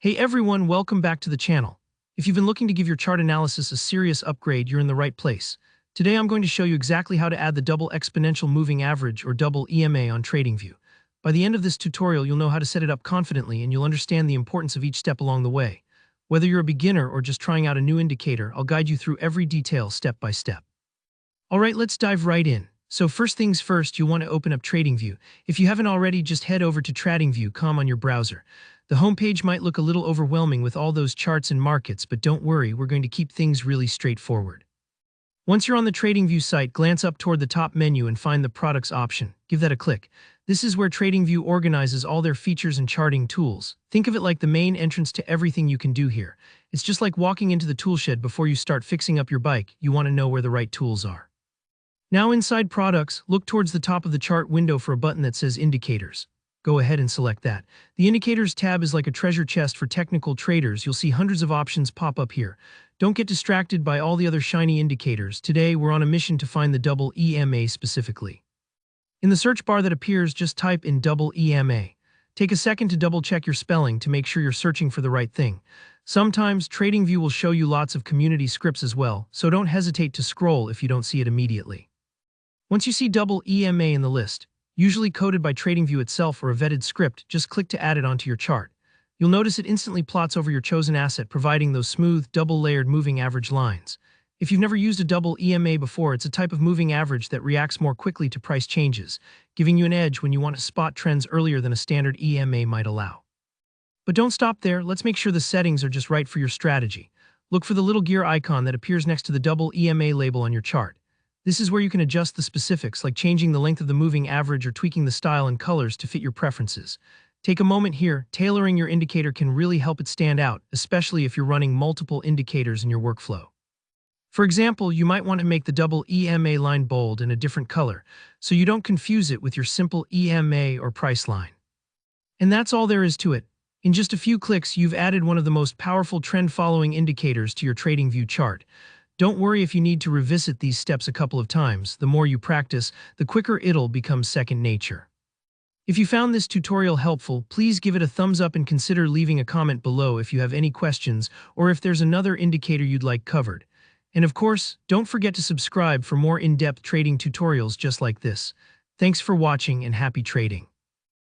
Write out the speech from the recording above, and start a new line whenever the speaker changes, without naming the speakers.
Hey everyone, welcome back to the channel. If you've been looking to give your chart analysis a serious upgrade, you're in the right place. Today I'm going to show you exactly how to add the Double Exponential Moving Average or Double EMA on TradingView. By the end of this tutorial, you'll know how to set it up confidently and you'll understand the importance of each step along the way. Whether you're a beginner or just trying out a new indicator, I'll guide you through every detail step by step. Alright, let's dive right in. So first things first, you'll want to open up TradingView. If you haven't already, just head over to TradingView.com on your browser. The homepage might look a little overwhelming with all those charts and markets, but don't worry, we're going to keep things really straightforward. Once you're on the TradingView site, glance up toward the top menu and find the Products option. Give that a click. This is where TradingView organizes all their features and charting tools. Think of it like the main entrance to everything you can do here. It's just like walking into the toolshed before you start fixing up your bike. You want to know where the right tools are. Now inside Products, look towards the top of the chart window for a button that says Indicators. Go ahead and select that. The Indicators tab is like a treasure chest for technical traders. You'll see hundreds of options pop up here. Don't get distracted by all the other shiny indicators. Today, we're on a mission to find the Double EMA specifically. In the search bar that appears, just type in Double EMA. Take a second to double-check your spelling to make sure you're searching for the right thing. Sometimes, TradingView will show you lots of community scripts as well, so don't hesitate to scroll if you don't see it immediately. Once you see Double EMA in the list, usually coded by TradingView itself or a vetted script, just click to add it onto your chart. You'll notice it instantly plots over your chosen asset, providing those smooth, double-layered moving average lines. If you've never used a double EMA before, it's a type of moving average that reacts more quickly to price changes, giving you an edge when you want to spot trends earlier than a standard EMA might allow. But don't stop there. Let's make sure the settings are just right for your strategy. Look for the little gear icon that appears next to the double EMA label on your chart. This is where you can adjust the specifics, like changing the length of the moving average or tweaking the style and colors to fit your preferences. Take a moment here. Tailoring your indicator can really help it stand out, especially if you're running multiple indicators in your workflow. For example, you might want to make the double EMA line bold in a different color, so you don't confuse it with your simple EMA or price line. And that's all there is to it. In just a few clicks, you've added one of the most powerful trend-following indicators to your TradingView chart. Don't worry if you need to revisit these steps a couple of times. The more you practice, the quicker it'll become second nature. If you found this tutorial helpful, please give it a thumbs up and consider leaving a comment below if you have any questions or if there's another indicator you'd like covered. And of course, don't forget to subscribe for more in-depth trading tutorials just like this. Thanks for watching and happy trading.